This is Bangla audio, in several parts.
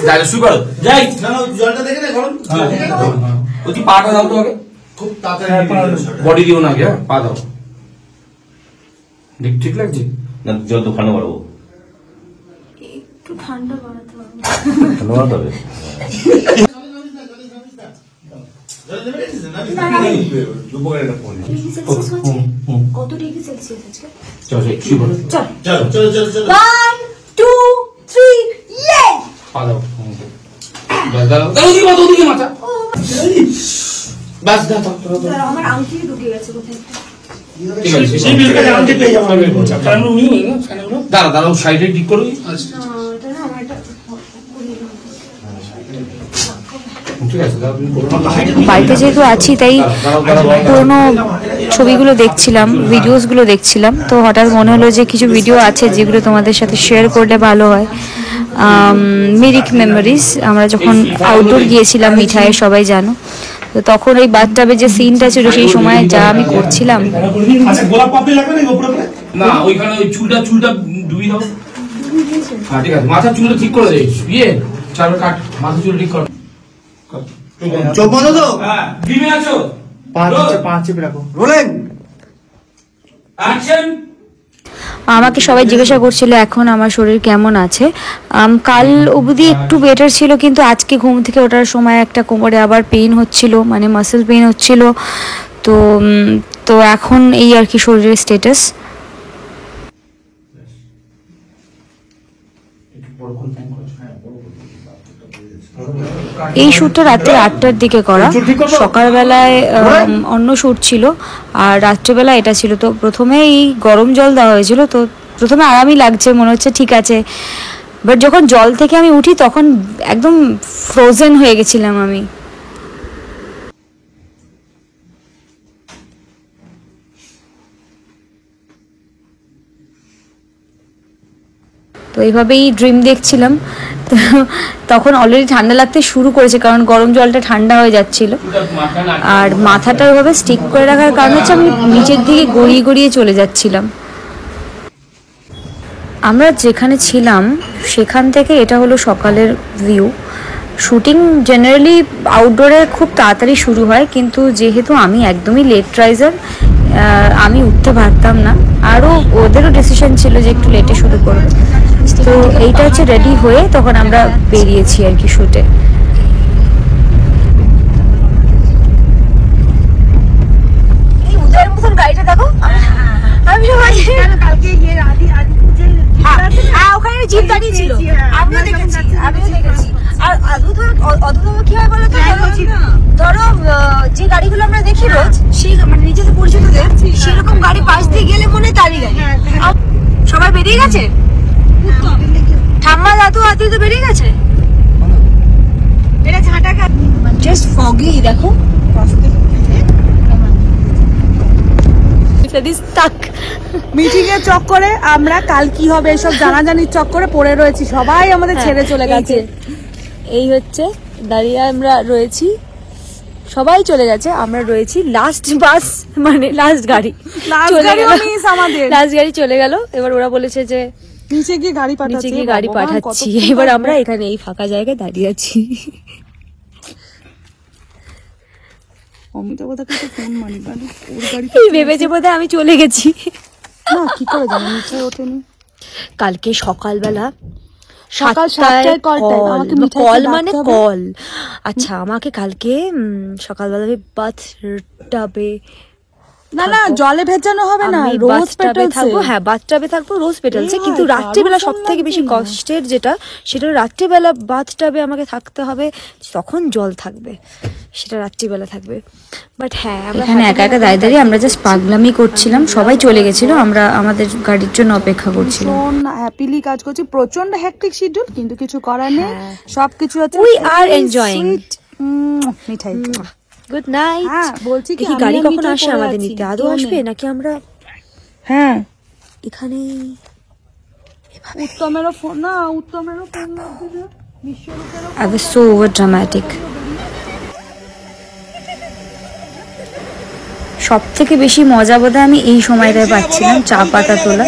যাই শুরু করো যাই না না জলটা দেখে নে গরম ওই পাটা দাও তো আগে খুব তাড়াতাড়ি বডি দিও না আগে পা দাও দেখ ঠিক লাগছে না জল তো ঠান্ডা বাড়াবো একটু ঠান্ডা বাড়াতে হবে ঠান্ডা বাড়াতে হবে কত ডিগ্রি সেলসিয়াস আজকে চলো চলো চলো চলো চলো 1 2 3 ইয়ে পা দাও দাও ওদিকে মাথা বাস দাও আমার আংটি ঢুকে গেছে কোথায় ঠিক আছে সেই বিলটা আংটি পেয়ে যাবো আমি কারণ উনি না কারণ দাঁড়াও সাইডে ঠিক করো আচ্ছা এটা না আমার এটা বাড়িতে যেহেতু আছি তাই পুরোনো ছবিগুলো দেখছিলাম, ভিডিওসগুলো দেখছিলাম, তো হঠাৎ মনে হলো যে কিছু ভিডিও আছে যেগুলো তোমাদের সাথে শেয়ার করলে ভালো হয়। মিরিক মেমোরিজ, আমরা যখন আউটডোর গিয়েছিলাম মিঠাইয়ের, সবাই জানো, তো তখন ওই বাথটাবে যে সিনটা ছিল সেই সময় যা আমি করছিলাম। না ওইখানে ওই চুলটা ডুবিয়ে দাও। হ্যাঁ ঠিক আছে, মাথা চুলটা ঠিক করে দে, ইয়ে চার কাট মাথা চুল ঠিক কর। চোখ বন্ধ তো? হ্যাঁ, ডিমে আছো? পাঁচ চেপে রাখো। Rolling action. আমাকে সবাই জিজ্ঞাসা করছিল এখন আমার শরীর কেমন আছে। কাল অবধি একটু বেটার ছিল, কিন্তু আজকে ঘুম থেকে ওঠার সময় একটা কোমরে আবার পেইন হচ্ছিল, মানে মাসেল পেইন হচ্ছিল। তো এখন এই আর কি শরীরের স্ট্যাটাস। এই শ্যুটটা রাত্রে 8টার দিকে করা, সকালবেলায় অন্য শ্যুট ছিল আর রাত্রেবেলা এটা ছিল। তো প্রথমে এই গরম জল দেওয়া হয়েছিল, তো প্রথমে আরামই লাগছে, মনে হচ্ছে ঠিক আছে, বাট যখন জল থেকে আমি উঠি তখন একদম ফ্রোজেন হয়ে গেছিলাম আমি। তো এইভাবেই ড্রিম দেখছিলাম। তো তখন অলরেডি ঠান্ডা লাগতে শুরু করেছে, কারণ গরম জলটা ঠান্ডা হয়ে যাচ্ছিল। আর মাথাটা ওইভাবে স্টিক করে রাখার কারণ হচ্ছে আমি নিচের দিকে গড়িয়ে গড়িয়ে চলে যাচ্ছিলাম। আমরা যেখানে ছিলাম সেখান থেকে এটা হলো সকালের ভিউ। শুটিং জেনারেলি আউটডোরে খুব তাড়াতাড়ি শুরু হয়, কিন্তু যেহেতু আমি একদমই লেট রাইজার, আমি উঠতে পারতাম না, আরও ওদেরও ডিসিশন ছিল যে একটু লেটে শুরু করবে। তো এইটা হচ্ছে রেডি হয়ে তখন আমরা বেরিয়েছি আর কি শুটে। গাড়িটা দেখো, আমি ওখানে জিপ দাঁড়িয়ে ছিল, আমিও দেখেছি। আর অদ্ভুত কি হয় বলো তো, ধরো যে গাড়িগুলো আমরা দেখি রোজ, সেই মানে নিজেদের পরিচিতদের সেরকম গাড়ি পাশ দিয়ে গেলে মনে দাঁড়িয়ে গাড়ি। সবাই বেরিয়ে গেছে, ঠাম্মা দাদু হাতি তো বেরিয়ে গেছে। এটা ঝাঁটা জাস্ট ফগি, দেখো মিটিং এর চক্করে আমরা কাল কি হবে এসব জানাজানির চক্করে পড়ে রয়েছি, সবাই আমাদের ছেড়ে চলে গেছে। এই হচ্ছে দাঁড়িয়ে আমরা রয়েছি, সবাই চলে গেছে, আমরা রয়েছি লাস্ট বাস, মানে লাস্ট গাড়ি চলে গেল। এবার ওরা বলেছে যে নিচে গিয়ে গাড়ি পাঠাচ্ছি। এবার আমরা এখানে এই ফাঁকা জায়গায় দাঁড়িয়ে আছি। ভেবেছে বোধহয় আমি চলে গেছি। কি করে জানি নিচে ওঠেনি। কালকে সকালবেলা সকাল 7টায় কল, মানে কল। আচ্ছা, আমাকে কালকে সকালবেলা আমি বাথ টাবে, না জলে ভেজানো হবে না, রোজ পেটালসে থাকবো। হ্যাঁ, বাথটাবে থাকবো রোজ পেটালসে, কিন্তু রাত্রিবেলা সব থেকে বেশি কষ্টের যেটা, সেটা রাত্রিবেলা বাথটাবে আমাকে থাকতে হবে, তখন জল থাকবে, সেটা রাত্রিবেলা থাকবে। বাট হ্যাঁ, এখানে একা একা দাঁড়িয়ে দাঁড়িয়ে আমরা জাস্ট পাগলামি করছিলাম। সবাই চলে গেছিল, আমরা আমাদের গাড়ির জন্য অপেক্ষা করছিলাম। হ্যাপিলি কাজ করছি, প্রচন্ড হেক্টিক শিডিউল, কিন্তু কিছু করার নেই, সবকিছু আছে। We are enjoying. Mithai good night. হ্যাঁ বলছি কি, গাড়ি কখন আসে আমাদের নিতে? আদৌ আসবে নাকি আমরা এখানে উত্তমেরও ফোন না, উত্তমেরও ফোন লাগবে। I was so over dramatic. সব থেকে বেশি মজা বোধহয় আমি এই সময়টায় পাচ্ছিলাম, চা পাতা তোলা।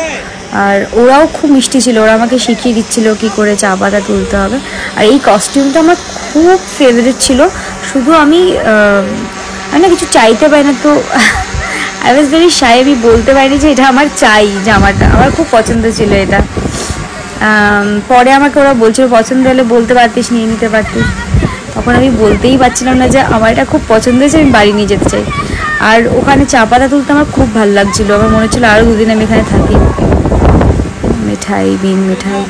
আর ওরাও খুব মিষ্টি ছিল, ওরা আমাকে শিখিয়ে দিচ্ছিল কি করে চা পাতা তুলতে হবে। আর এই কস্টিউমটা আমার খুব ফেভারিট ছিল, শুধু আমি না কিছু চাইতে পারি না, তো আই ওয়াজ ভেরি শাই, আমি বলতে পারিনি যে এটা আমার চাই। জামাটা আমার খুব পছন্দ ছিল এটা। পরে আমাকে ওরা বলছিল পছন্দ হলে বলতে পারতিস, নিয়ে নিতে পারতিস। তখন আমি বলতেই পারছিলাম না যে আমার এটা খুব পছন্দ হয়েছে, আমি বাড়ি নিয়ে যেতে চাই। আর ওখানে চা পাতা তুলতে আমার খুব ভালো লাগছিলো, আমার মনে হচ্ছিলো আরও 2 দিন আমি এখানে থাকি। মিঠাই, বিন মিঠাই।